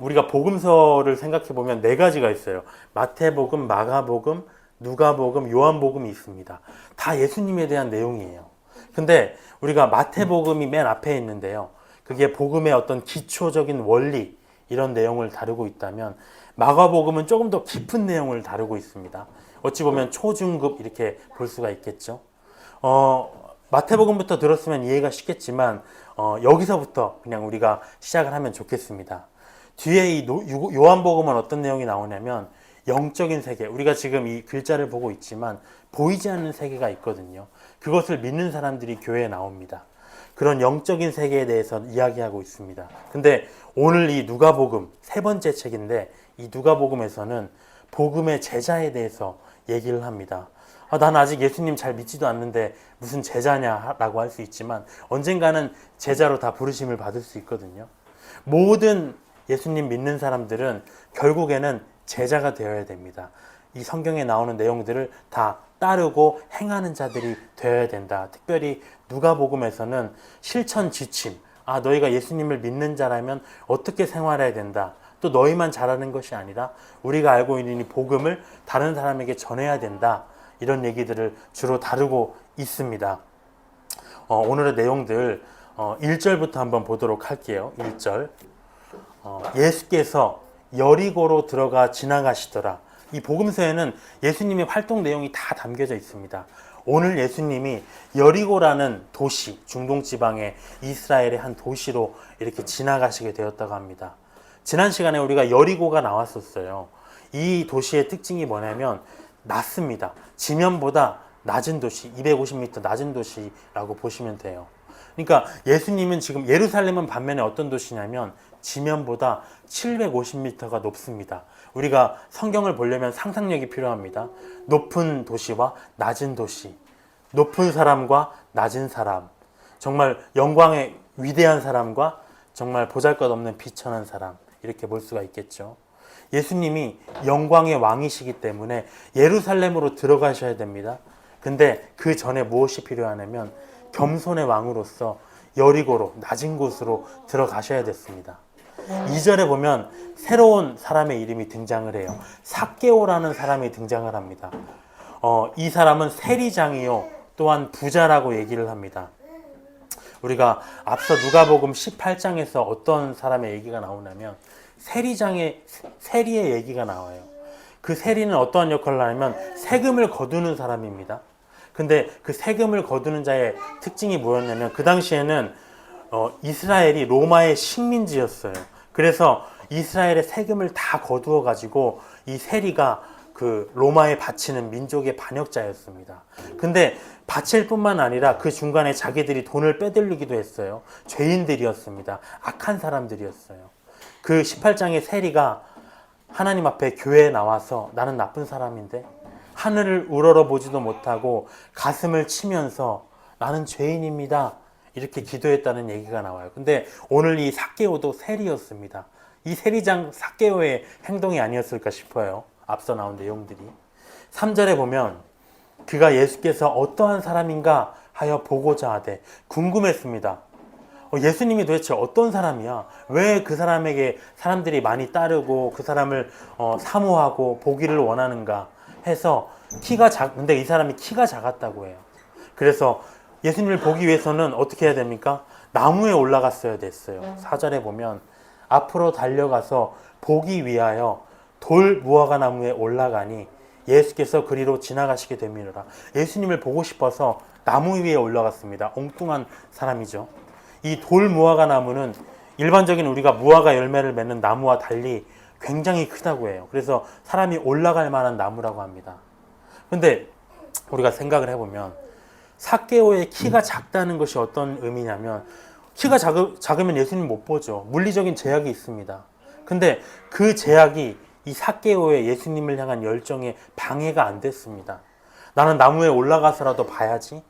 우리가 복음서를 생각해 보면 네 가지가 있어요. 마태복음, 마가복음, 누가복음, 요한복음이 있습니다. 다 예수님에 대한 내용이에요. 근데 우리가 마태복음이 맨 앞에 있는데요. 그게 복음의 어떤 기초적인 원리, 이런 내용을 다루고 있다면 마가복음은 조금 더 깊은 내용을 다루고 있습니다. 어찌 보면 초중급 이렇게 볼 수가 있겠죠. 마태복음부터 들었으면 이해가 쉽겠지만 여기서부터 그냥 우리가 시작을 하면 좋겠습니다. 뒤에 이 요한복음은 어떤 내용이 나오냐면 영적인 세계, 우리가 지금 이 글자를 보고 있지만 보이지 않는 세계가 있거든요. 그것을 믿는 사람들이 교회에 나옵니다. 그런 영적인 세계에 대해서 이야기하고 있습니다. 근데 오늘 이 누가복음, 세 번째 책인데 이 누가복음에서는 복음의 제자에 대해서 얘기를 합니다. 난 아직 예수님 잘 믿지도 않는데 무슨 제자냐라고 할 수 있지만 언젠가는 제자로 다 부르심을 받을 수 있거든요. 모든 예수님 믿는 사람들은 결국에는 제자가 되어야 됩니다. 이 성경에 나오는 내용들을 다 따르고 행하는 자들이 되어야 된다. 특별히 누가복음에서는 실천 지침, 너희가 예수님을 믿는 자라면 어떻게 생활해야 된다. 또 너희만 잘하는 것이 아니라 우리가 알고 있는 이 복음을 다른 사람에게 전해야 된다. 이런 얘기들을 주로 다루고 있습니다. 오늘의 내용들 1절부터 한번 보도록 할게요. 1절. 예수께서 여리고로 들어가 지나가시더라. 이 복음서에는 예수님의 활동 내용이 다 담겨져 있습니다. 오늘 예수님이 여리고라는 도시, 중동 지방의 이스라엘의 한 도시로 이렇게 지나가시게 되었다고 합니다. 지난 시간에 우리가 여리고가 나왔었어요. 이 도시의 특징이 뭐냐면 낮습니다. 지면보다 낮은 도시, 250m 낮은 도시라고 보시면 돼요. 그러니까 예수님은 지금 예루살렘은 반면에 어떤 도시냐면 지면보다 750m가 높습니다. 우리가 성경을 보려면 상상력이 필요합니다. 높은 도시와 낮은 도시, 높은 사람과 낮은 사람, 정말 영광의 위대한 사람과 정말 보잘것없는 비천한 사람, 이렇게 볼 수가 있겠죠. 예수님이 영광의 왕이시기 때문에 예루살렘으로 들어가셔야 됩니다. 근데 그 전에 무엇이 필요하냐면 겸손의 왕으로서 여리고로 낮은 곳으로 들어가셔야 됐습니다. 2절에 보면 새로운 사람의 이름이 등장을 해요. 삭개오라는 사람이 등장을 합니다. 이 사람은 세리장이요 또한 부자라고 얘기를 합니다. 우리가 앞서 누가복음 18장에서 어떤 사람의 얘기가 나오냐면 세리의 얘기가 나와요. 그 세리는 어떠한 역할을 하냐면 세금을 거두는 사람입니다. 근데 그 세금을 거두는 자의 특징이 뭐였냐면 그 당시에는 이스라엘이 로마의 식민지였어요. 그래서 이스라엘의 세금을 다 거두어 가지고 이 세리가 그 로마에 바치는 민족의 반역자였습니다. 근데 바칠 뿐만 아니라 그 중간에 자기들이 돈을 빼들리기도 했어요. 죄인들이었습니다. 악한 사람들이었어요. 그 18장의 세리가 하나님 앞에 교회에 나와서 나는 나쁜 사람인데 하늘을 우러러보지도 못하고 가슴을 치면서 나는 죄인입니다. 이렇게 기도했다는 얘기가 나와요. 근데 오늘 이 삭개오도 세리였습니다. 이 세리장 삭개오의 행동이 아니었을까 싶어요. 앞서 나온 내용들이. 3절에 보면 그가 예수께서 어떠한 사람인가 하여 보고자 하되 궁금했습니다. 예수님이 도대체 어떤 사람이야? 왜 그 사람에게 사람들이 많이 따르고 그 사람을 사모하고 보기를 원하는가 해서 근데 이 사람이 키가 작았다고 해요. 그래서 예수님을 보기 위해서는 어떻게 해야 됩니까? 나무에 올라갔어야 됐어요. 4절에 보면 앞으로 달려가서 보기 위하여 돌 무화과 나무에 올라가니 예수께서 그리로 지나가시게 되미니라. 예수님을 보고 싶어서 나무 위에 올라갔습니다. 엉뚱한 사람이죠. 이 돌 무화과 나무는 일반적인 우리가 무화과 열매를 맺는 나무와 달리 굉장히 크다고 해요. 그래서 사람이 올라갈 만한 나무라고 합니다. 근데 우리가 생각을 해보면 삭개오의 키가 작다는 것이 어떤 의미냐면 키가 작으면 예수님 못 보죠. 물리적인 제약이 있습니다. 근데 그 제약이 이 삭개오의 예수님을 향한 열정에 방해가 안 됐습니다. 나는 나무에 올라가서라도 봐야지.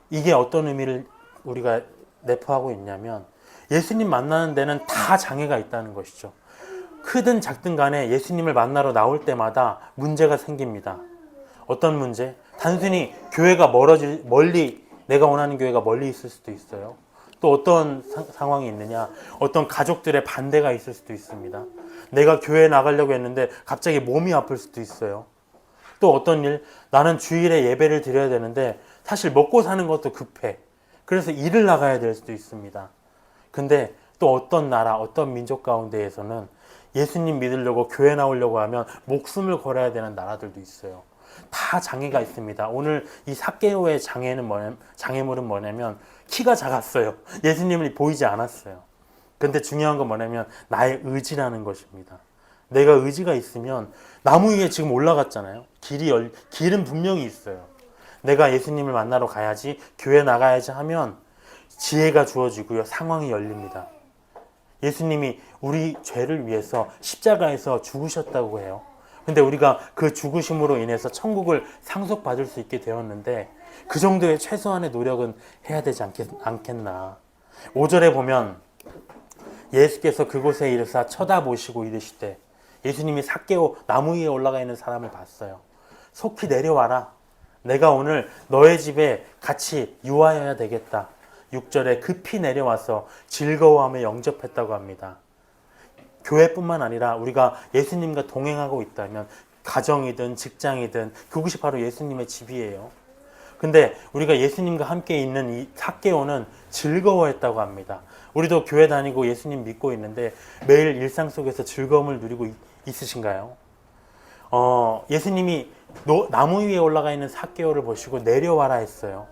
이게 어떤 의미를 우리가 내포하고 있냐면 예수님 만나는 데는 다 장애가 있다는 것이죠. 크든 작든 간에 예수님을 만나러 나올 때마다 문제가 생깁니다. 어떤 문제? 단순히 교회가 멀리 내가 원하는 교회가 멀리 있을 수도 있어요. 또 어떤 상황이 있느냐? 어떤 가족들의 반대가 있을 수도 있습니다. 내가 교회에 나가려고 했는데 갑자기 몸이 아플 수도 있어요. 또 어떤 일, 나는 주일에 예배를 드려야 되는데 사실 먹고 사는 것도 급해. 그래서 일을 나가야 될 수도 있습니다. 근데 또 어떤 나라, 어떤 민족 가운데에서는 예수님 믿으려고 교회 나오려고 하면 목숨을 걸어야 되는 나라들도 있어요. 다 장애가 있습니다. 오늘 이 삭개오의 장애물은 뭐냐면 키가 작았어요. 예수님이 보이지 않았어요. 근데 중요한 건 뭐냐면 나의 의지라는 것입니다. 내가 의지가 있으면 나무 위에 지금 올라갔잖아요. 길은 분명히 있어요. 내가 예수님을 만나러 가야지, 교회 나가야지 하면 지혜가 주어지고요. 상황이 열립니다. 예수님이 우리 죄를 위해서 십자가에서 죽으셨다고 해요. 근데 우리가 그 죽으심으로 인해서 천국을 상속받을 수 있게 되었는데 그 정도의 최소한의 노력은 해야 되지 않겠나. 5절에 보면 예수께서 그곳에 이르사 쳐다보시고 이르시되, 예수님이 삭개오 나무 위에 올라가 있는 사람을 봤어요. 속히 내려와라. 내가 오늘 너의 집에 같이 유하여야 되겠다. 6절에 급히 내려와서 즐거워하며 영접했다고 합니다. 교회뿐만 아니라 우리가 예수님과 동행하고 있다면 가정이든 직장이든 그곳이 바로 예수님의 집이에요. 근데 우리가 예수님과 함께 있는 이 삭개오는 즐거워했다고 합니다. 우리도 교회 다니고 예수님 믿고 있는데 매일 일상 속에서 즐거움을 누리고 있으신가요? 예수님이 나무 위에 올라가 있는 삭개오를 보시고 내려와라 했어요.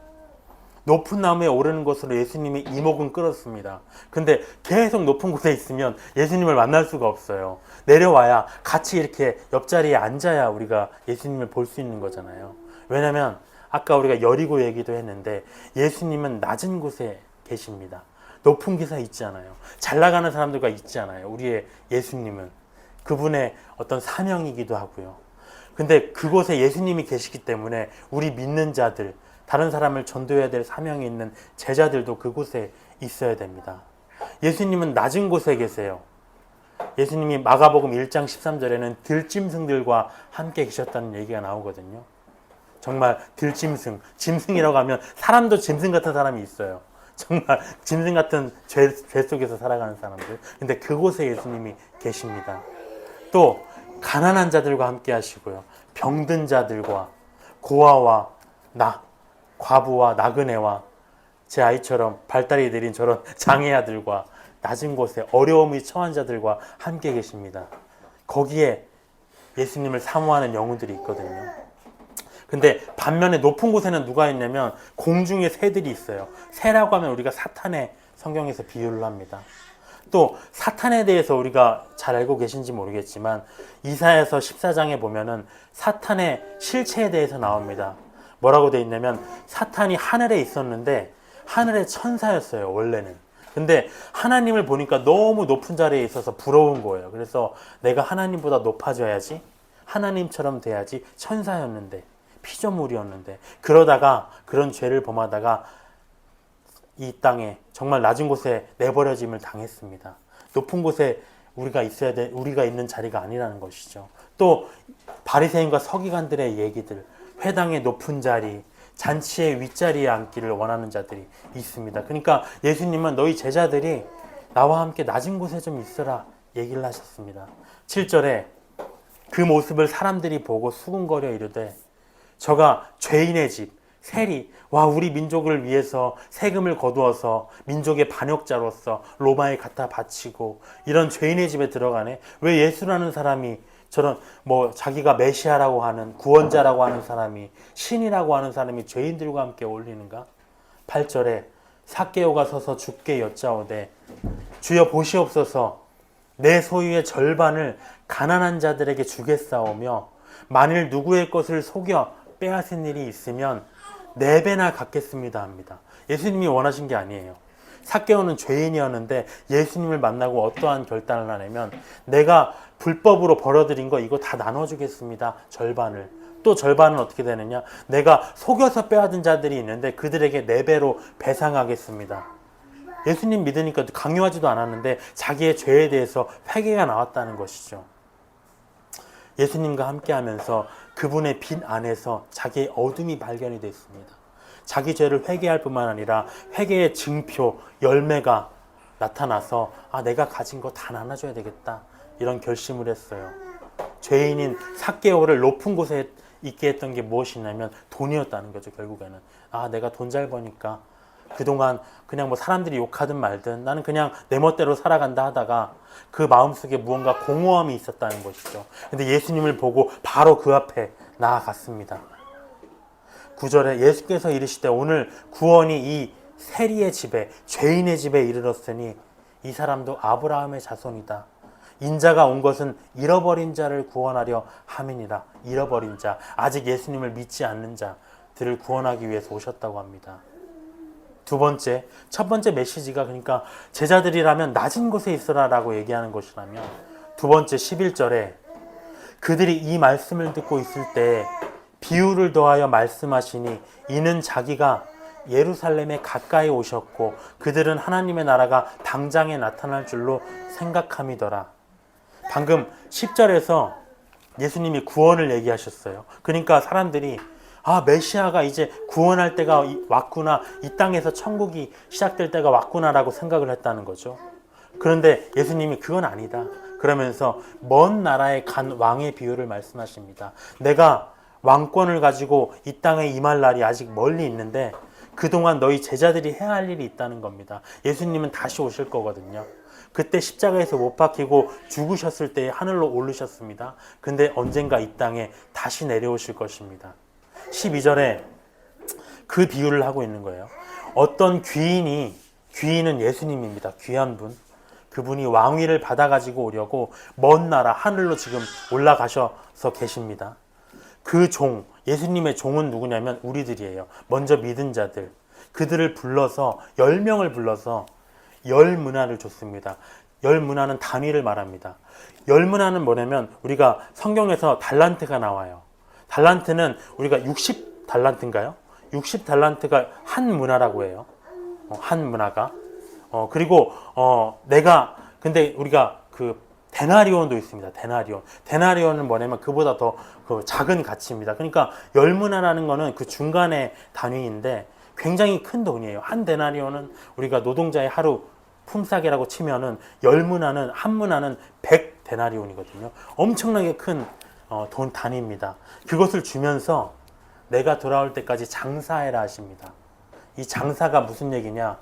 높은 나무에 오르는 것으로 예수님의 이목은 끌었습니다. 근데 계속 높은 곳에 있으면 예수님을 만날 수가 없어요. 내려와야 같이 이렇게 옆자리에 앉아야 우리가 예수님을 볼 수 있는 거잖아요. 왜냐하면 아까 우리가 여리고 얘기도 했는데 예수님은 낮은 곳에 계십니다. 높은 곳에 있지 않아요. 잘 나가는 사람들과 있지 않아요. 우리의 예수님은 그분의 어떤 사명이기도 하고요. 근데 그곳에 예수님이 계시기 때문에 우리 믿는 자들, 다른 사람을 전도해야 될 사명이 있는 제자들도 그곳에 있어야 됩니다. 예수님은 낮은 곳에 계세요. 예수님이 마가복음 1장 13절에는 들짐승들과 함께 계셨다는 얘기가 나오거든요. 정말 들짐승, 짐승이라고 하면 사람도 짐승 같은 사람이 있어요. 정말 짐승 같은 죄 속에서 살아가는 사람들. 근데 그곳에 예수님이 계십니다. 또 가난한 자들과 함께 하시고요. 병든 자들과 고아와 과부와 나그네와 제 아이처럼 발달이 느린 저런 장애아들과 낮은 곳에 어려움이 처한 자들과 함께 계십니다. 거기에 예수님을 사모하는 영혼들이 있거든요. 근데 반면에 높은 곳에는 누가 있냐면 공중에 새들이 있어요. 새라고 하면 우리가 사탄의 성경에서 비유를 합니다. 또 사탄에 대해서 우리가 잘 알고 계신지 모르겠지만 이사야서 14장에 보면은 사탄의 실체에 대해서 나옵니다. 뭐라고 돼 있냐면 사탄이 하늘에 있었는데 하늘의 천사였어요, 원래는. 근데 하나님을 보니까 너무 높은 자리에 있어서 부러운 거예요. 그래서 내가 하나님보다 높아져야지, 하나님처럼 돼야지, 천사였는데, 피조물이었는데, 그러다가 그런 죄를 범하다가 이 땅에 정말 낮은 곳에 내버려짐을 당했습니다. 높은 곳에 우리가 있는 자리가 아니라는 것이죠. 또 바리새인과 서기관들의 얘기들, 회당의 높은 자리, 잔치의 윗자리에 앉기를 원하는 자들이 있습니다. 그러니까 예수님은 너희 제자들이 나와 함께 낮은 곳에 좀 있으라 얘기를 하셨습니다. 7절에 그 모습을 사람들이 보고 수군거려 이르되, 저가 죄인의 집, 세리, 우리 민족을 위해서 세금을 거두어서 민족의 반역자로서 로마에 갖다 바치고 이런 죄인의 집에 들어가네. 왜 예수라는 사람이 저런 자기가 메시아라고 하는, 구원자라고 하는 사람이, 신이라고 하는 사람이 죄인들과 함께 어울리는가? 8절에 삭개오가 서서 주께 여짜오되, 주여 보시옵소서, 내 소유의 절반을 가난한 자들에게 주겠사오며 만일 누구의 것을 속여 빼앗은 일이 있으면 4배나 갚겠습니다 합니다. 예수님이 원하신 게 아니에요. 삭개오는 죄인이었는데 예수님을 만나고 어떠한 결단을 하냐면, 내가 불법으로 벌어들인 거 이거 다 나눠주겠습니다. 절반을. 또 절반은 어떻게 되느냐, 내가 속여서 빼앗은 자들이 있는데 그들에게 4배로 배상하겠습니다. 예수님 믿으니까 강요하지도 않았는데 자기의 죄에 대해서 회개가 나왔다는 것이죠. 예수님과 함께 하면서 그분의 빛 안에서 자기의 어둠이 발견이 됐습니다. 자기 죄를 회개할 뿐만 아니라 회개의 증표, 열매가 나타나서 내가 가진 거 다 나눠줘야 되겠다 이런 결심을 했어요. 죄인인 삭개오를 높은 곳에 있게 했던 게 무엇이냐면 돈이었다는 거죠. 결국에는 내가 돈 잘 버니까 그동안 그냥 뭐 사람들이 욕하든 말든 나는 그냥 내 멋대로 살아간다 하다가 그 마음속에 무언가 공허함이 있었다는 것이죠. 근데 예수님을 보고 바로 그 앞에 나아갔습니다. 9절에 예수께서 이르시되 오늘 구원이 이 세리의 집에, 죄인의 집에 이르렀으니 이 사람도 아브라함의 자손이다. 인자가 온 것은 잃어버린 자를 구원하려 함이니라. 잃어버린 자, 아직 예수님을 믿지 않는 자들을 구원하기 위해서 오셨다고 합니다. 두 번째, 첫 번째 메시지가 그러니까 제자들이라면 낮은 곳에 있으라 라고 얘기하는 것이라면, 두 번째 11절에 그들이 이 말씀을 듣고 있을 때 비유를 더하여 말씀하시니 이는 자기가 예루살렘에 가까이 오셨고 그들은 하나님의 나라가 당장에 나타날 줄로 생각함이더라. 방금 10절에서 예수님이 구원을 얘기하셨어요. 그러니까 사람들이 메시아가 이제 구원할 때가 왔구나, 이 땅에서 천국이 시작될 때가 왔구나라고 생각을 했다는 거죠. 그런데 예수님이 그건 아니다 그러면서 먼 나라에 간 왕의 비유를 말씀하십니다. 내가 왕권을 가지고 이 땅에 임할 날이 아직 멀리 있는데 그동안 너희 제자들이 해야 할 일이 있다는 겁니다. 예수님은 다시 오실 거거든요. 그때 십자가에서 못 박히고 죽으셨을 때 하늘로 오르셨습니다. 근데 언젠가 이 땅에 다시 내려오실 것입니다. 12절에 그 비유를 하고 있는 거예요. 어떤 귀인은 예수님입니다. 귀한 분. 그분이 왕위를 받아가지고 오려고 먼 나라 하늘로 지금 올라가셔서 계십니다. 그 종, 예수님의 종은 누구냐면 우리들이에요. 먼저 믿은 자들. 그들을 불러서 10명을 불러서 열 문화를 줬습니다. 열 문화는 단위를 말합니다. 열 문화는 뭐냐면 우리가 성경에서 달란트가 나와요. 달란트는 우리가 60달란트인가요? 60달란트가 한 문화라고 해요. 한 문화가. 그리고 근데 우리가 그 데나리온도 있습니다. 데나리온은 뭐냐면 그보다 더 그 작은 가치입니다. 그러니까 열 문화라는 거는 그 중간의 단위인데 굉장히 큰 돈이에요. 한 데나리온은 우리가 노동자의 하루 품삯이라고 치면은 열 문화는 한 문화는 100 데나리온이거든요. 엄청나게 큰 돈 단위입니다. 그것을 주면서 내가 돌아올 때까지 장사해라 하십니다. 이 장사가 무슨 얘기냐?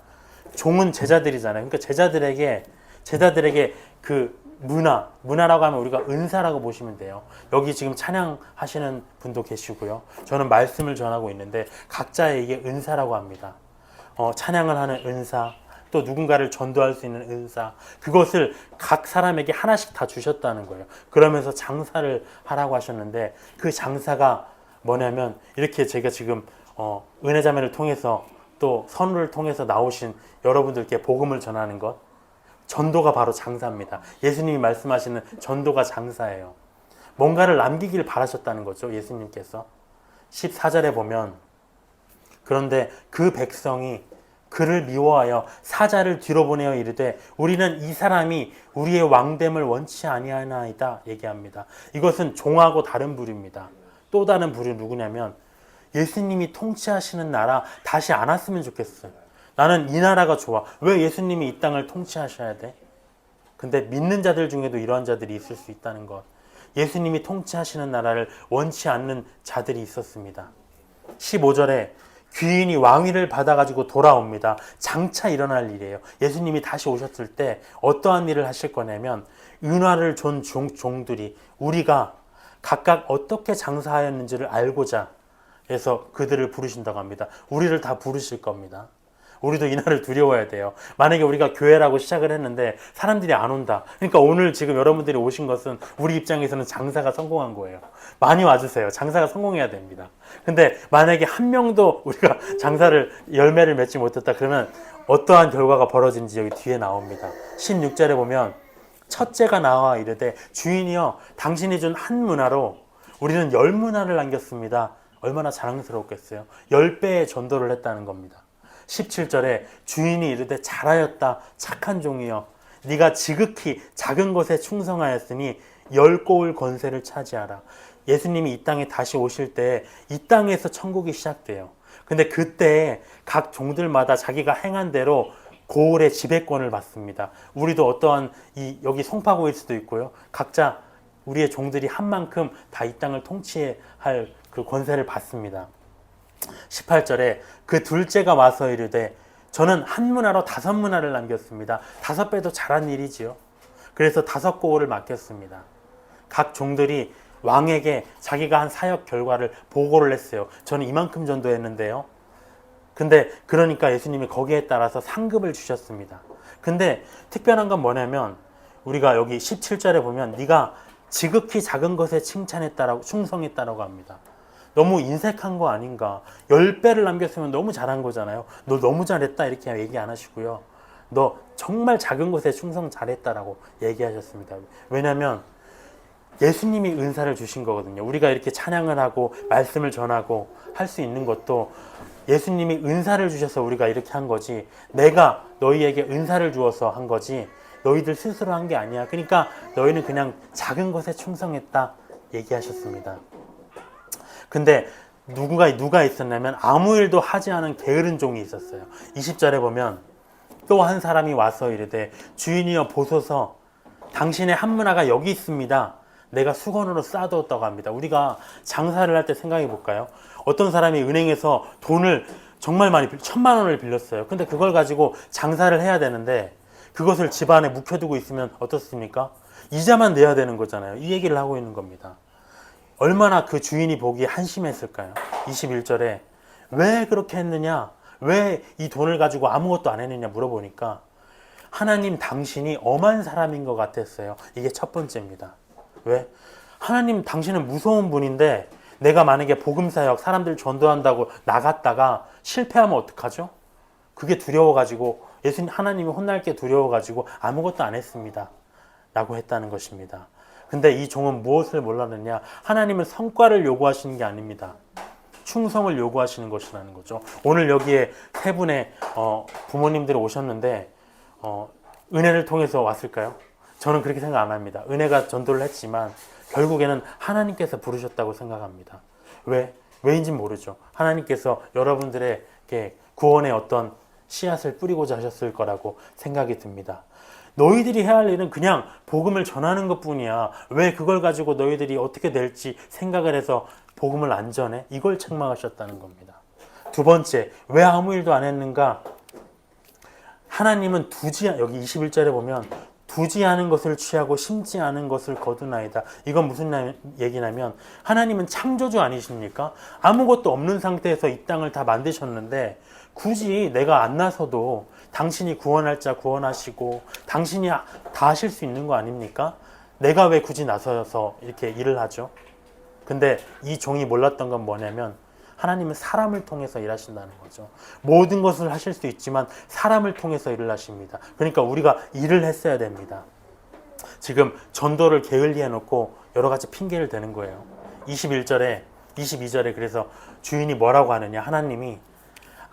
종은 제자들이잖아요. 그러니까 제자들에게 그 문화라고 하면 우리가 은사라고 보시면 돼요. 여기 지금 찬양하시는 분도 계시고요. 저는 말씀을 전하고 있는데 각자에게 은사라고 합니다. 찬양을 하는 은사, 또 누군가를 전도할 수 있는 은사, 그것을 각 사람에게 하나씩 다 주셨다는 거예요. 그러면서 장사를 하라고 하셨는데 그 장사가 뭐냐면 이렇게 제가 지금 은혜자매를 통해서 또 선우를 통해서 나오신 여러분들께 복음을 전하는 것, 전도가 바로 장사입니다. 예수님이 말씀하시는 전도가 장사예요. 뭔가를 남기길 바라셨다는 거죠. 예수님께서 14절에 보면 그런데 그 백성이 그를 미워하여 사자를 뒤로 보내어 이르되 우리는 이 사람이 우리의 왕됨을 원치 아니하나이다 얘기합니다. 이것은 종하고 다른 부류입니다. 또 다른 부류 누구냐면 예수님이 통치하시는 나라 다시 안 왔으면 좋겠어요. 나는 이 나라가 좋아. 왜 예수님이 이 땅을 통치하셔야 돼? 근데 믿는 자들 중에도 이러한 자들이 있을 수 있다는 것. 예수님이 통치하시는 나라를 원치 않는 자들이 있었습니다. 15절에 귀인이 왕위를 받아가지고 돌아옵니다. 장차 일어날 일이에요. 예수님이 다시 오셨을 때 어떠한 일을 하실 거냐면 은화를 준 종들이 우리가 각각 어떻게 장사하였는지를 알고자 해서 그들을 부르신다고 합니다. 우리를 다 부르실 겁니다. 우리도 이 날을 두려워야 돼요. 만약에 우리가 교회라고 시작을 했는데 사람들이 안 온다. 그러니까 오늘 지금 여러분들이 오신 것은 우리 입장에서는 장사가 성공한 거예요. 많이 와주세요. 장사가 성공해야 됩니다. 근데 만약에 한 명도 우리가 장사를 열매를 맺지 못했다 그러면 어떠한 결과가 벌어진지 여기 뒤에 나옵니다. 16절에 보면 첫째가 나와 이르되 주인이여 당신이 준 한 문화로 우리는 10문화를 남겼습니다. 얼마나 자랑스러웠겠어요. 10배의 전도를 했다는 겁니다. 17절에 주인이 이르되 잘하였다 착한 종이여 네가 지극히 작은 것에 충성하였으니 10고을 권세를 차지하라. 예수님이 이 땅에 다시 오실 때 이 땅에서 천국이 시작돼요. 근데 그때 각 종들마다 자기가 행한 대로 고을의 지배권을 받습니다. 우리도 어떠한 여기 송파구일 수도 있고요. 각자 우리의 종들이 한 만큼 다 이 땅을 통치할 그 권세를 받습니다. 18절에 그 둘째가 와서 이르되 저는 한 문화로 5문화를 남겼습니다. 5배도 잘한 일이지요. 그래서 5고을을 맡겼습니다. 각 종들이 왕에게 자기가 한 사역 결과를 보고를 했어요. 저는 이만큼 전도했는데요. 근데 그러니까 예수님이 거기에 따라서 상급을 주셨습니다. 근데 특별한 건 뭐냐면 우리가 여기 17절에 보면 네가 지극히 작은 것에 칭찬했다라고 충성했다라고 합니다. 너무 인색한 거 아닌가. 10배를 남겼으면 너무 잘한 거잖아요. 너 너무 잘했다 이렇게 얘기 안 하시고요. 너 정말 작은 것에 충성 잘했다라고 얘기하셨습니다. 왜냐하면 예수님이 은사를 주신 거거든요. 우리가 이렇게 찬양을 하고 말씀을 전하고 할 수 있는 것도 예수님이 은사를 주셔서 우리가 이렇게 한 거지, 내가 너희에게 은사를 주어서 한 거지 너희들 스스로 한 게 아니야. 그러니까 너희는 그냥 작은 것에 충성했다 얘기하셨습니다. 근데 누가 있었냐면 아무 일도 하지 않은 게으른 종이 있었어요. 20절에 보면 또 한 사람이 와서 이르되 주인이여 보소서 당신의 한 문화가 여기 있습니다. 내가 수건으로 쌓아두었다고 합니다. 우리가 장사를 할 때 생각해 볼까요? 어떤 사람이 은행에서 돈을 정말 많이 1,000만 원을 빌렸어요. 근데 그걸 가지고 장사를 해야 되는데 그것을 집안에 묵혀두고 있으면 어떻습니까? 이자만 내야 되는 거잖아요. 이 얘기를 하고 있는 겁니다. 얼마나 그 주인이 보기에 한심했을까요? 21절에 왜 그렇게 했느냐? 왜 이 돈을 가지고 아무것도 안 했느냐 물어보니까 하나님 당신이 엄한 사람인 것 같았어요. 이게 첫 번째입니다. 왜? 하나님 당신은 무서운 분인데 내가 만약에 복음사역 사람들 전도한다고 나갔다가 실패하면 어떡하죠? 그게 두려워가지고 예수님 하나님이 혼날 게 두려워가지고 아무것도 안 했습니다. 라고 했다는 것입니다. 근데 이 종은 무엇을 몰랐느냐? 하나님은 성과를 요구하시는 게 아닙니다. 충성을 요구하시는 것이라는 거죠. 오늘 여기에 세 분의 부모님들이 오셨는데 은혜를 통해서 왔을까요? 저는 그렇게 생각 안 합니다. 은혜가 전도를 했지만 결국에는 하나님께서 부르셨다고 생각합니다. 왜인지 모르죠. 하나님께서 여러분들에게 구원의 어떤 씨앗을 뿌리고자 하셨을 거라고 생각이 듭니다. 너희들이 해야 할 일은 그냥 복음을 전하는 것뿐이야. 왜 그걸 가지고 너희들이 어떻게 될지 생각을 해서 복음을 안 전해? 이걸 책망하셨다는 겁니다. 두 번째, 왜 아무 일도 안 했는가? 하나님은 여기 21절에 보면 두지 않은 것을 취하고 심지 않은 것을 거두나이다. 이건 무슨 얘기냐면 하나님은 창조주 아니십니까? 아무것도 없는 상태에서 이 땅을 다 만드셨는데 굳이 내가 안 나서도 당신이 구원할 자 구원하시고 당신이 다 하실 수 있는 거 아닙니까? 내가 왜 굳이 나서서 이렇게 일을 하죠? 근데 이 종이 몰랐던 건 뭐냐면 하나님은 사람을 통해서 일하신다는 거죠. 모든 것을 하실 수 있지만 사람을 통해서 일을 하십니다. 그러니까 우리가 일을 했어야 됩니다. 지금 전도를 게을리해 놓고 여러 가지 핑계를 대는 거예요. 22절에 그래서 주인이 뭐라고 하느냐? 하나님이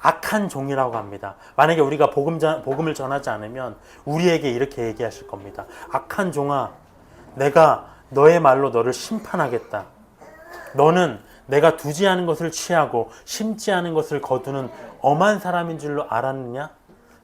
악한 종이라고 합니다. 만약에 우리가 복음을 전하지 않으면 우리에게 이렇게 얘기하실 겁니다. 악한 종아, 내가 너의 말로 너를 심판하겠다. 너는 내가 두지 않은 것을 취하고 심지 않은 것을 거두는 엄한 사람인 줄로 알았느냐?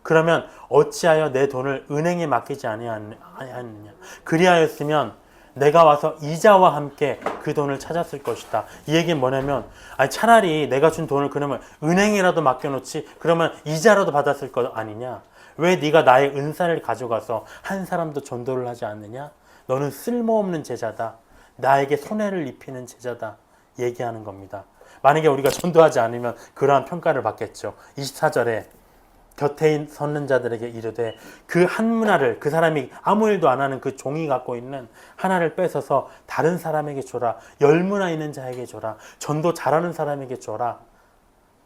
그러면 어찌하여 내 돈을 은행에 맡기지 아니하느냐? 그리하였으면 내가 와서 이자와 함께 그 돈을 찾았을 것이다. 이 얘기는 뭐냐면 차라리 내가 준 돈을 그러면 은행이라도 맡겨놓지 그러면 이자라도 받았을 것 아니냐? 왜 네가 나의 은사를 가져가서 한 사람도 전도를 하지 않느냐? 너는 쓸모없는 제자다. 나에게 손해를 입히는 제자다. 얘기하는 겁니다. 만약에 우리가 전도하지 않으면 그러한 평가를 받겠죠. 24절에 곁에 섰는 자들에게 이르되 그 한 문화를 그 사람이 아무 일도 안 하는 그 종이 갖고 있는 하나를 뺏어서 다른 사람에게 줘라. 10문화 있는 자에게 줘라. 전도 잘하는 사람에게 줘라.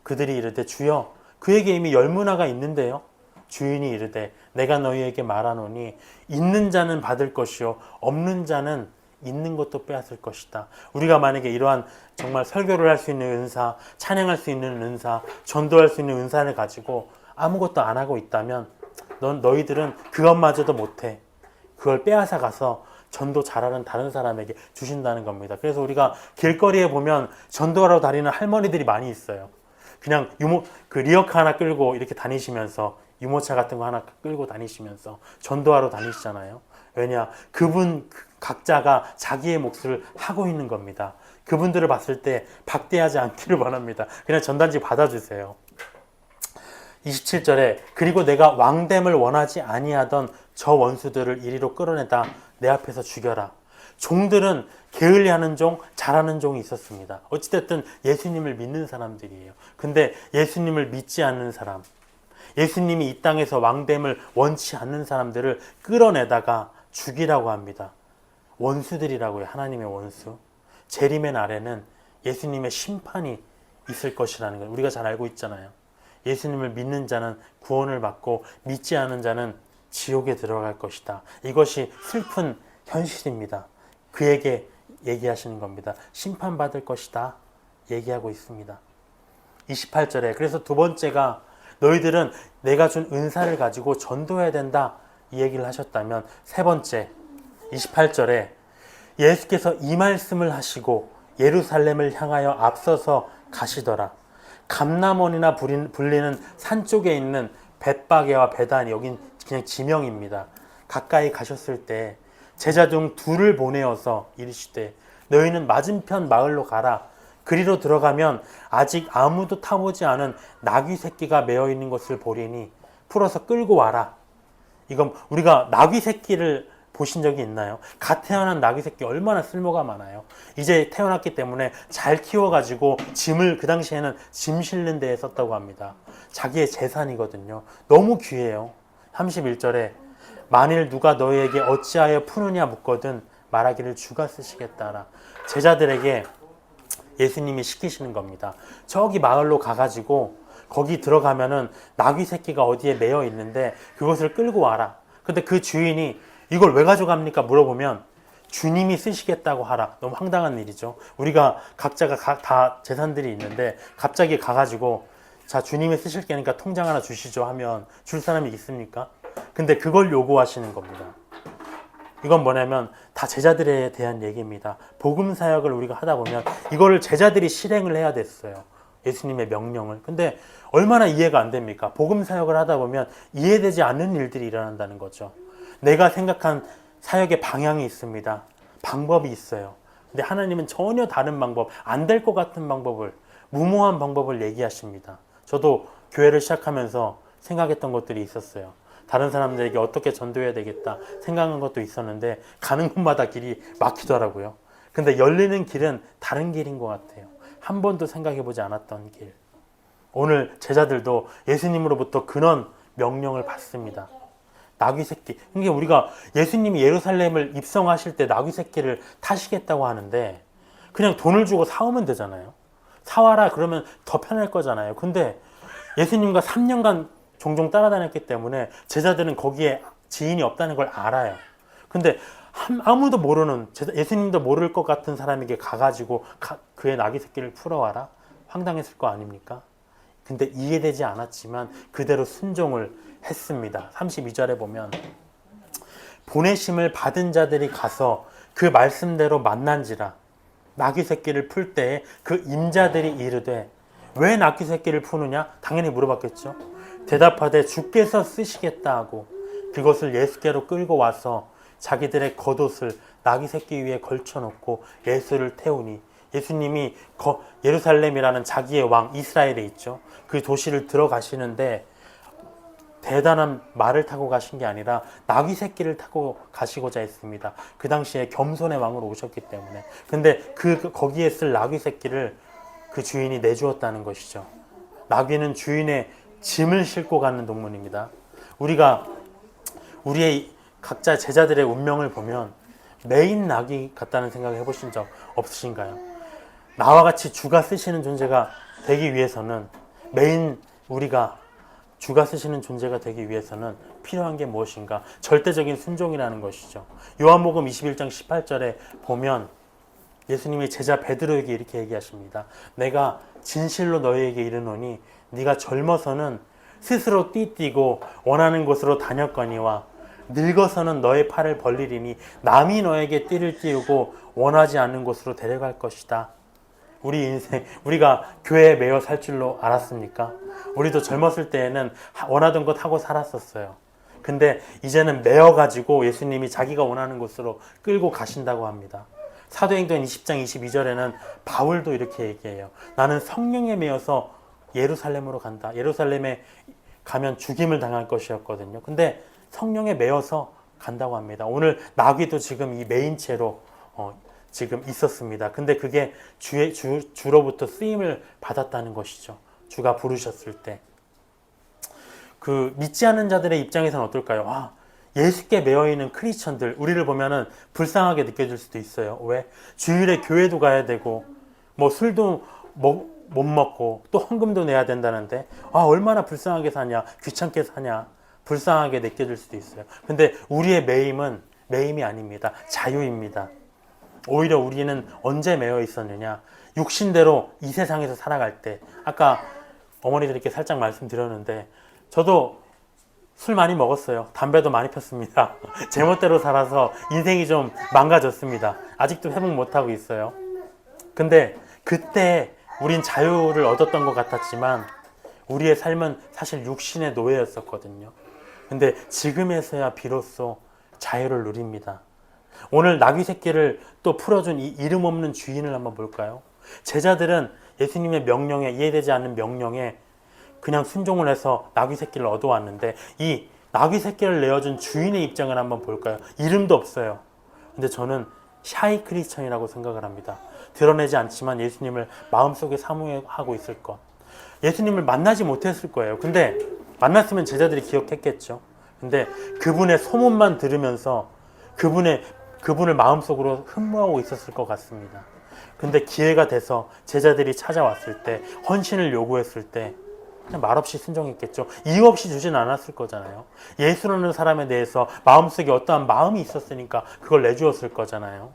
그들이 이르되 주여 그에게 이미 10문화가 있는데요. 주인이 이르되 내가 너희에게 말하노니 있는 자는 받을 것이요 없는 자는 있는 것도 빼앗을 것이다. 우리가 만약에 이러한 정말 설교를 할 수 있는 은사, 찬양할 수 있는 은사, 전도할 수 있는 은사를 가지고 아무것도 안 하고 있다면 너희들은 그것마저도 못해. 그걸 빼앗아 가서 전도 잘하는 다른 사람에게 주신다는 겁니다. 그래서 우리가 길거리에 보면 전도하러 다니는 할머니들이 많이 있어요. 그냥 리어카 하나 끌고 이렇게 다니시면서 유모차 같은 거 하나 끌고 다니시면서 전도하러 다니시잖아요. 왜냐? 그분 각자가 자기의 몫을 하고 있는 겁니다. 그분들을 봤을 때 박대하지 않기를 바랍니다. 그냥 전단지 받아주세요. 27절에 그리고 내가 왕됨을 원하지 아니하던 저 원수들을 이리로 끌어내다 내 앞에서 죽여라. 종들은 게을리하는 종, 잘하는 종이 있었습니다. 어찌됐든 예수님을 믿는 사람들이에요. 근데 예수님을 믿지 않는 사람, 예수님이 이 땅에서 왕됨을 원치 않는 사람들을 끌어내다가 죽이라고 합니다. 원수들이라고요. 하나님의 원수. 재림의 날에는 예수님의 심판이 있을 것이라는 걸 우리가 잘 알고 있잖아요. 예수님을 믿는 자는 구원을 받고 믿지 않은 자는 지옥에 들어갈 것이다. 이것이 슬픈 현실입니다. 그에게 얘기하시는 겁니다. 심판받을 것이다 얘기하고 있습니다. 28절에 그래서 두 번째가 너희들은 내가 준 은사를 가지고 전도해야 된다 이 얘기를 하셨다면, 세 번째 28절에 예수께서 이 말씀을 하시고 예루살렘을 향하여 앞서서 가시더라. 감람원이나 불리는 산 쪽에 있는 벳바게와 베다니, 여긴 그냥 지명입니다. 가까이 가셨을 때 제자 중 둘을 보내어서 이르시되 너희는 맞은편 마을로 가라. 그리로 들어가면 아직 아무도 타보지 않은 나귀 새끼가 매어 있는 것을 보리니 풀어서 끌고 와라. 이건 우리가 나귀 새끼를 보신 적이 있나요? 갓 태어난 나귀 새끼 얼마나 쓸모가 많아요. 이제 태어났기 때문에 잘 키워가지고 짐을, 그 당시에는 짐 실는 데에 썼다고 합니다. 자기의 재산이거든요. 너무 귀해요. 31절에 만일 누가 너희에게 어찌하여 푸느냐 묻거든 말하기를 주가 쓰시겠다라. 제자들에게 예수님이 시키시는 겁니다. 저기 마을로 가가지고 거기 들어가면은 나귀 새끼가 어디에 매여 있는데 그것을 끌고 와라. 근데 그 주인이 이걸 왜 가져갑니까? 물어보면 주님이 쓰시겠다고 하라. 너무 황당한 일이죠. 우리가 각자가 다 재산들이 있는데 갑자기 가가지고 자, 주님이 쓰실 게니까 통장 하나 주시죠 하면 줄 사람이 있습니까? 근데 그걸 요구하시는 겁니다. 이건 뭐냐면 다 제자들에 대한 얘기입니다. 복음 사역을 우리가 하다 보면 이거를 제자들이 실행을 해야 됐어요. 예수님의 명령을. 근데 얼마나 이해가 안 됩니까? 복음 사역을 하다 보면 이해되지 않는 일들이 일어난다는 거죠. 내가 생각한 사역의 방향이 있습니다. 방법이 있어요. 근데 하나님은 전혀 다른 방법, 안 될 것 같은 방법을, 무모한 방법을 얘기하십니다. 저도 교회를 시작하면서 생각했던 것들이 있었어요. 다른 사람들에게 어떻게 전도해야 되겠다 생각한 것도 있었는데 가는 곳마다 길이 막히더라고요. 근데 열리는 길은 다른 길인 것 같아요. 한 번도 생각해보지 않았던 길. 오늘 제자들도 예수님으로부터 그런 명령을 받습니다. 나귀 새끼. 그러니까 우리가 예수님이 예루살렘을 입성하실 때 나귀 새끼를 타시겠다고 하는데 그냥 돈을 주고 사오면 되잖아요. 사와라 그러면 더 편할 거잖아요. 근데 예수님과 3년간 종종 따라다녔기 때문에 제자들은 거기에 지인이 없다는 걸 알아요. 근데 아무도 모르는, 예수님도 모를 것 같은 사람에게 가가지고 그의 나귀 새끼를 풀어와라? 황당했을 거 아닙니까? 근데 이해되지 않았지만 그대로 순종을 했습니다. 32절에 보면 보내심을 받은 자들이 가서 그 말씀대로 만난지라. 나귀 새끼를 풀 때에 그 임자들이 이르되 왜 나귀 새끼를 푸느냐? 당연히 물어봤겠죠. 대답하되 주께서 쓰시겠다 하고 그것을 예수께로 끌고 와서 자기들의 겉옷을 나귀 새끼 위에 걸쳐놓고 예수를 태우니, 예수님이 예루살렘이라는 자기의 왕 이스라엘에 있죠. 그 도시를 들어가시는데 대단한 말을 타고 가신 게 아니라 나귀 새끼를 타고 가시고자 했습니다. 그 당시에 겸손의 왕으로 오셨기 때문에. 근데 거기에 쓸 나귀 새끼를 그 주인이 내주었다는 것이죠. 나귀는 주인의 짐을 싣고 가는 동물입니다. 우리가 우리의 각자 제자들의 운명을 보면 메인 나귀 같다는 생각을 해보신 적 없으신가요? 나와 같이 주가 쓰시는 존재가 되기 위해서는, 메인 우리가 주가 쓰시는 존재가 되기 위해서는 필요한 게 무엇인가? 절대적인 순종이라는 것이죠. 요한복음 21장 18절에 보면 예수님이 제자 베드로에게 이렇게 얘기하십니다. 내가 진실로 너희에게 이르노니 네가 젊어서는 스스로 띠뛰고 원하는 곳으로 다녔거니와 늙어서는 너의 팔을 벌리리니 남이 너에게 띠를 띄우고 원하지 않는 곳으로 데려갈 것이다. 우리 인생, 우리가 교회에 매여 살 줄로 알았습니까? 우리도 젊었을 때에는 원하던 것 하고 살았었어요. 근데 이제는 매여가지고 예수님이 자기가 원하는 곳으로 끌고 가신다고 합니다. 사도행전 20장 22절에는 바울도 이렇게 얘기해요. 나는 성령에 매여서 예루살렘으로 간다. 예루살렘에 가면 죽임을 당할 것이었거든요. 근데 성령에 매여서 간다고 합니다. 오늘 나귀도 지금 이 매인 채로 지금 있었습니다. 근데 그게 주로부터 쓰임을 받았다는 것이죠. 주가 부르셨을 때. 그 믿지 않는 자들의 입장에서는 어떨까요? 예수께 매여있는 크리스천들, 우리를 보면은 불쌍하게 느껴질 수도 있어요. 왜? 주일에 교회도 가야 되고 뭐 술도 못 먹고 또 헌금도 내야 된다는데 얼마나 불쌍하게 사냐, 귀찮게 사냐, 불쌍하게 느껴질 수도 있어요. 근데 우리의 매임이 아닙니다. 자유입니다. 오히려 우리는 언제 매여 있었느냐? 육신대로 이 세상에서 살아갈 때, 아까 어머니들께 살짝 말씀드렸는데 저도 술 많이 먹었어요. 담배도 많이 폈습니다. 제멋대로 살아서 인생이 좀 망가졌습니다. 아직도 회복 못하고 있어요. 근데 그때 우린 자유를 얻었던 것 같았지만 우리의 삶은 사실 육신의 노예였었거든요. 근데 지금에서야 비로소 자유를 누립니다. 오늘 나귀 새끼를 또 풀어준 이 이름 없는 주인을 한번 볼까요? 제자들은 예수님의 명령에, 이해되지 않는 명령에 그냥 순종을 해서 나귀 새끼를 얻어왔는데 이 나귀 새끼를 내어준 주인의 입장을 한번 볼까요? 이름도 없어요. 근데 저는 샤이 크리스천이라고 생각을 합니다. 드러내지 않지만 예수님을 마음속에 사모하고 있을 것. 예수님을 만나지 못했을 거예요. 근데 만났으면 제자들이 기억했겠죠. 근데 그분의 소문만 들으면서 그분을 마음속으로 흠모하고 있었을 것 같습니다. 근데 기회가 돼서 제자들이 찾아왔을 때, 헌신을 요구했을 때 그냥 말없이 순종했겠죠. 이유 없이 주진 않았을 거잖아요. 예수라는 사람에 대해서 마음속에 어떠한 마음이 있었으니까 그걸 내주었을 거잖아요.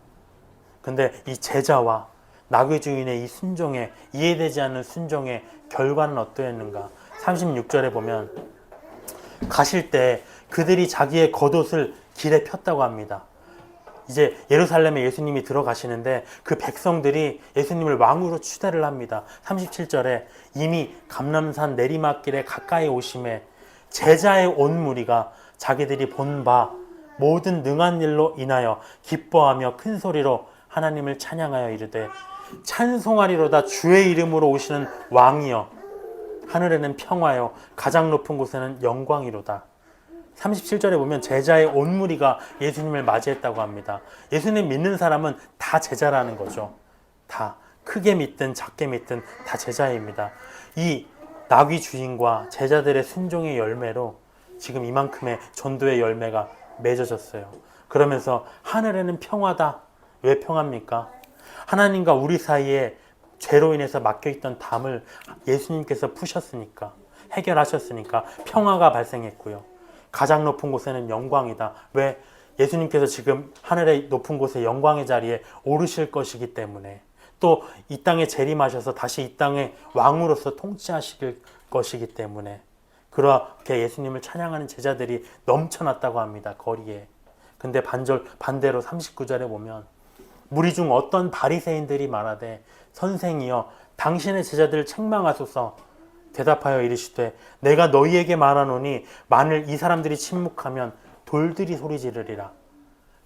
근데 이 제자와 나귀 주인의 이 순종에, 이해되지 않는 순종의 결과는 어떠했는가? 36절에 보면 가실 때 그들이 자기의 겉옷을 길에 폈다고 합니다. 이제 예루살렘에 예수님이 들어가시는데 그 백성들이 예수님을 왕으로 추대를 합니다. 37절에 이미 감람산 내리막길에 가까이 오심에 제자의 온 무리가 자기들이 본 바 모든 능한 일로 인하여 기뻐하며 큰 소리로 하나님을 찬양하여 이르되 찬송하리로다 주의 이름으로 오시는 왕이여 하늘에는 평화요 가장 높은 곳에는 영광이로다. 37절에 보면 제자의 온 무리가 예수님을 맞이했다고 합니다. 예수님 믿는 사람은 다 제자라는 거죠. 다 크게 믿든 작게 믿든 다 제자입니다. 이 나귀 주인과 제자들의 순종의 열매로 지금 이만큼의 전도의 열매가 맺어졌어요. 그러면서 하늘에는 평화다. 왜 평화입니까? 하나님과 우리 사이에 죄로 인해서 막혀있던 담을 예수님께서 푸셨으니까, 해결하셨으니까 평화가 발생했고요. 가장 높은 곳에는 영광이다. 왜? 예수님께서 지금 하늘의 높은 곳에 영광의 자리에 오르실 것이기 때문에, 또 이 땅에 재림하셔서 다시 이 땅의 왕으로서 통치하실 것이기 때문에 그렇게 예수님을 찬양하는 제자들이 넘쳐났다고 합니다. 거리에. 근데 반대로 39절에 보면 무리 중 어떤 바리새인들이 말하되 선생이여 당신의 제자들을 책망하소서. 대답하여 이르시되 내가 너희에게 말하노니 만일 이 사람들이 침묵하면 돌들이 소리 지르리라.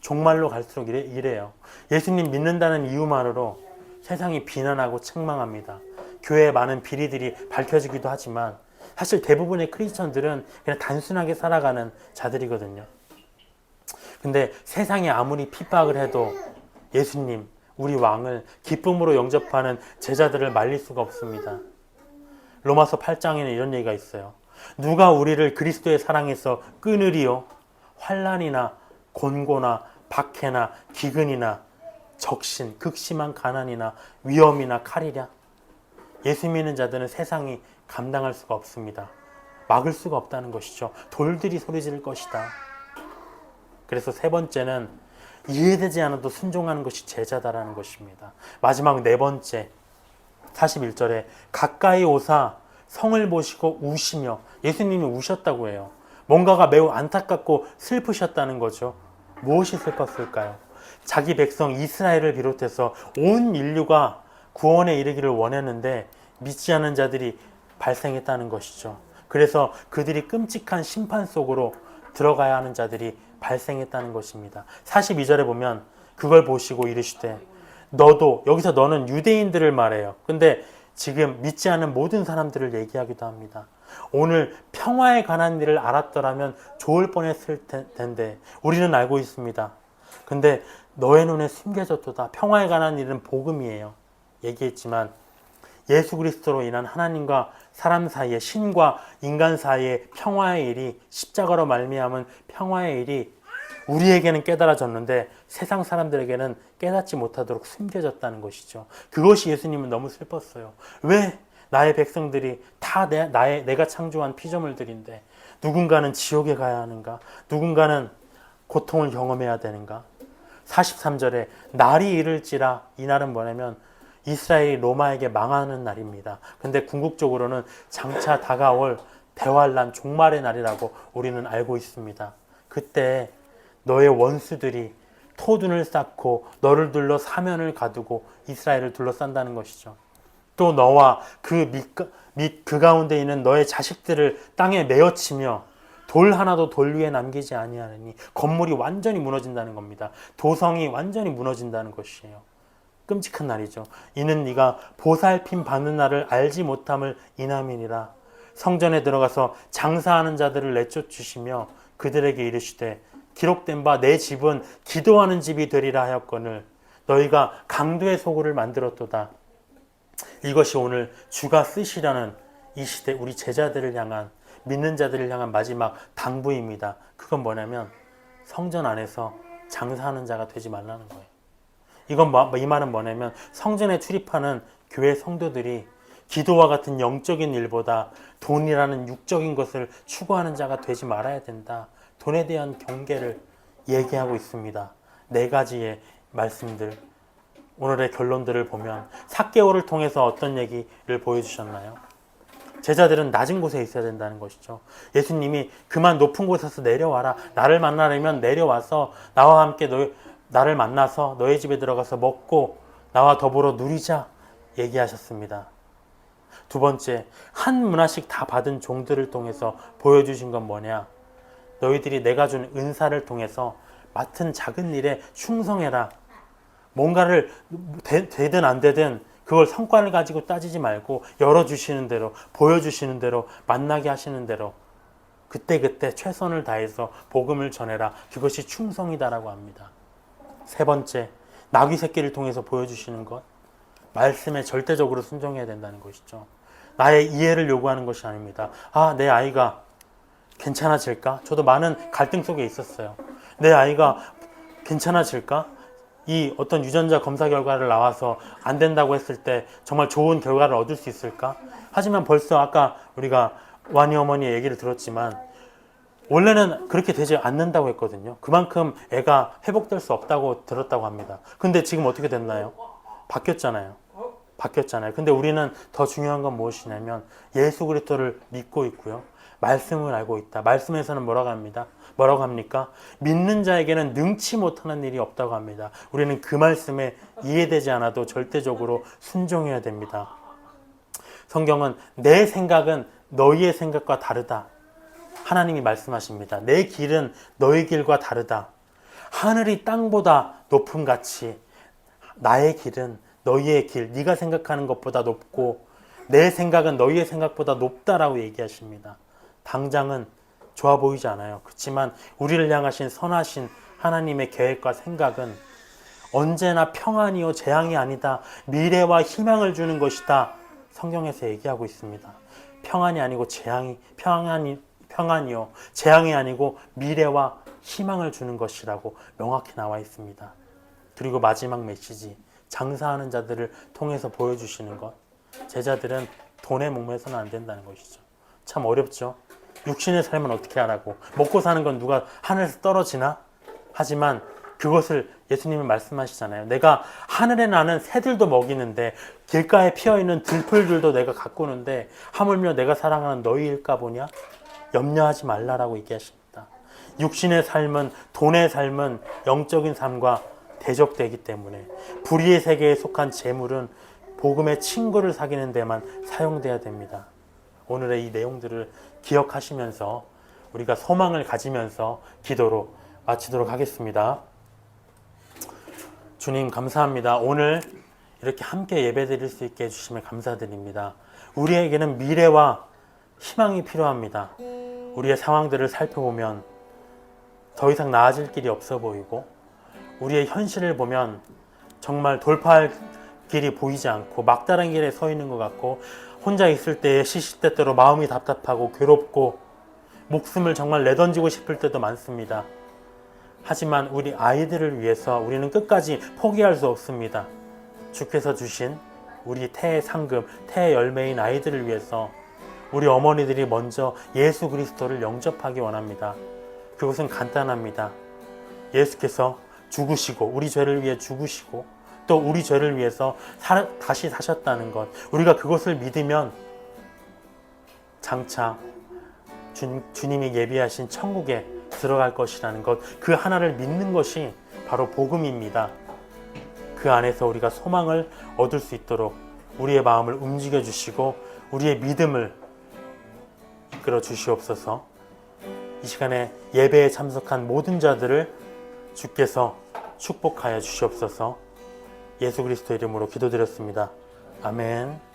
종말로 갈수록 이래요. 예수님 믿는다는 이유만으로 세상이 비난하고 책망합니다. 교회에 많은 비리들이 밝혀지기도 하지만 사실 대부분의 크리스천들은 그냥 단순하게 살아가는 자들이거든요. 근데 세상이 아무리 핍박을 해도 예수님, 우리 왕을 기쁨으로 영접하는 제자들을 말릴 수가 없습니다. 로마서 8장에는 이런 얘기가 있어요. 누가 우리를 그리스도의 사랑에서 끊으리요? 환난이나 곤고나 박해나 기근이나 적신, 극심한 가난이나 위험이나 칼이랴. 예수 믿는 자들은 세상이 감당할 수가 없습니다. 막을 수가 없다는 것이죠. 돌들이 소리 지를 것이다. 그래서 세 번째는 이해되지 않아도 순종하는 것이 제자다라는 것입니다. 마지막 네 번째, 41절에 가까이 오사 성을 보시고 우시며, 예수님이 우셨다고 해요. 뭔가가 매우 안타깝고 슬프셨다는 거죠. 무엇이 슬펐을까요? 자기 백성 이스라엘을 비롯해서 온 인류가 구원에 이르기를 원했는데 믿지 않는 자들이 발생했다는 것이죠. 그래서 그들이 끔찍한 심판 속으로 들어가야 하는 자들이 발생했다는 것입니다. 42절에 보면 그걸 보시고 이르시되 너도, 여기서 너는 유대인들을 말해요. 근데 지금 믿지 않는 모든 사람들을 얘기하기도 합니다. 오늘 평화에 관한 일을 알았더라면 좋을 뻔했을 텐데 우리는 알고 있습니다. 근데 너의 눈에 숨겨졌도다. 평화에 관한 일은 복음이에요. 얘기했지만 예수 그리스도로 인한 하나님과 사람 사이의, 신과 인간 사이의 평화의 일이, 십자가로 말미암은 평화의 일이 우리에게는 깨달아졌는데 세상 사람들에게는 깨닫지 못하도록 숨겨졌다는 것이죠. 그것이 예수님은 너무 슬펐어요. 왜 나의 백성들이 다 내가 창조한 피조물들인데 누군가는 지옥에 가야 하는가? 누군가는 고통을 경험해야 되는가? 43절에 날이 이를지라, 이 날은 뭐냐면 이스라엘이 로마에게 망하는 날입니다. 근데 궁극적으로는 장차 다가올 대환란, 종말의 날이라고 우리는 알고 있습니다. 그때 너의 원수들이 토둔을 쌓고 너를 둘러 사면을 가두고 이스라엘을 둘러싼다는 것이죠. 또 너와 그 가운데 있는 너의 자식들을 땅에 메어치며 돌 하나도 돌 위에 남기지 아니하느니, 건물이 완전히 무너진다는 겁니다. 도성이 완전히 무너진다는 것이에요. 끔찍한 날이죠. 이는 네가 보살핌 받는 날을 알지 못함을 인함이니라. 성전에 들어가서 장사하는 자들을 내쫓으시며 그들에게 이르시되 기록된 바 내 집은 기도하는 집이 되리라 하였거늘 너희가 강도의 소굴을 만들었도다. 이것이 오늘 주가 쓰시려는 이 시대 우리 제자들을 향한, 믿는 자들을 향한 마지막 당부입니다. 그건 뭐냐면 성전 안에서 장사하는 자가 되지 말라는 거예요. 이 말은 뭐냐면 성전에 출입하는 교회 성도들이 기도와 같은 영적인 일보다 돈이라는 육적인 것을 추구하는 자가 되지 말아야 된다. 돈에 대한 경계를 얘기하고 있습니다. 4가지의 말씀들, 오늘의 결론들을 보면 삭개오를 통해서 어떤 얘기를 보여주셨나요? 제자들은 낮은 곳에 있어야 된다는 것이죠. 예수님이 그만 높은 곳에서 내려와라. 나를 만나려면 내려와서 나와 함께 나를 만나서 너의 집에 들어가서 먹고 나와 더불어 누리자 얘기하셨습니다. 2번째, 한 문화씩 다 받은 종들을 통해서 보여주신 건 뭐냐? 너희들이 내가 준 은사를 통해서 맡은 작은 일에 충성해라. 뭔가를 되든 안 되든 그걸 성과를 가지고 따지지 말고 열어주시는 대로, 보여주시는 대로, 만나게 하시는 대로 그때그때 최선을 다해서 복음을 전해라. 그것이 충성이다라고 합니다. 3번째, 나귀 새끼를 통해서 보여주시는 것, 말씀에 절대적으로 순종해야 된다는 것이죠. 나의 이해를 요구하는 것이 아닙니다. 내 아이가 괜찮아질까? 저도 많은 갈등 속에 있었어요. 내 아이가 괜찮아질까? 이 어떤 유전자 검사 결과를 나와서 안 된다고 했을 때 정말 좋은 결과를 얻을 수 있을까? 하지만 벌써 아까 우리가 와니 어머니의 얘기를 들었지만 원래는 그렇게 되지 않는다고 했거든요. 그만큼 애가 회복될 수 없다고 들었다고 합니다. 근데 지금 어떻게 됐나요? 바뀌었잖아요. 근데 우리는 더 중요한 건 무엇이냐면 예수 그리스도를 믿고 있고요. 말씀을 알고 있다. 말씀에서는 뭐라고 합니까? 믿는 자에게는 능치 못하는 일이 없다고 합니다. 우리는 그 말씀에 이해되지 않아도 절대적으로 순종해야 됩니다. 성경은 내 생각은 너희의 생각과 다르다. 하나님이 말씀하십니다. 내 길은 너희 길과 다르다. 하늘이 땅보다 높음 같이 나의 길은 너희의 길, 네가 생각하는 것보다 높고 내 생각은 너희의 생각보다 높다라고 얘기하십니다. 당장은 좋아 보이지 않아요. 그렇지만 우리를 향하신 선하신 하나님의 계획과 생각은 언제나 평안이요 재앙이 아니다. 미래와 희망을 주는 것이다. 성경에서 얘기하고 있습니다. 평안이 아니고 평안이요 재앙이 아니고 미래와 희망을 주는 것이라고 명확히 나와 있습니다. 그리고 마지막 메시지, 장사하는 자들을 통해서 보여주시는 것. 제자들은 돈에 목매서는 안 된다는 것이죠. 참 어렵죠. 육신의 삶은 어떻게 하라고, 먹고 사는 건 누가 하늘에서 떨어지나? 하지만 그것을 예수님이 말씀하시잖아요. 내가 하늘에 나는 새들도 먹이는데 길가에 피어있는 들풀들도 내가 가꾸는데 하물며 내가 사랑하는 너희일까 보냐? 염려하지 말라라고 얘기하십니다. 육신의 삶은, 돈의 삶은 영적인 삶과 대적되기 때문에 불의의 세계에 속한 재물은 복음의 친구를 사귀는 데만 사용돼야 됩니다. 오늘의 이 내용들을 기억하시면서 우리가 소망을 가지면서 기도로 마치도록 하겠습니다. 주님 감사합니다. 오늘 이렇게 함께 예배드릴 수 있게 해주시면 감사드립니다. 우리에게는 미래와 희망이 필요합니다. 우리의 상황들을 살펴보면 더 이상 나아질 길이 없어 보이고 우리의 현실을 보면 정말 돌파할 길이 보이지 않고 막다른 길에 서 있는 것 같고 혼자 있을 때에 시시때때로 마음이 답답하고 괴롭고 목숨을 정말 내던지고 싶을 때도 많습니다. 하지만 우리 아이들을 위해서 우리는 끝까지 포기할 수 없습니다. 주께서 주신 우리 태의 상급, 태의 열매인 아이들을 위해서 우리 어머니들이 먼저 예수 그리스도를 영접하기 원합니다. 그것은 간단합니다. 예수께서 죽으시고 우리 죄를 위해 죽으시고 또 우리 죄를 위해서 다시 사셨다는 것, 우리가 그것을 믿으면 장차 주님이 예비하신 천국에 들어갈 것이라는 것, 그 하나를 믿는 것이 바로 복음입니다. 그 안에서 우리가 소망을 얻을 수 있도록 우리의 마음을 움직여 주시고 우리의 믿음을 이끌어 주시옵소서. 이 시간에 예배에 참석한 모든 자들을 주께서 축복하여 주시옵소서. 예수 그리스도 이름으로 기도드렸습니다. 아멘.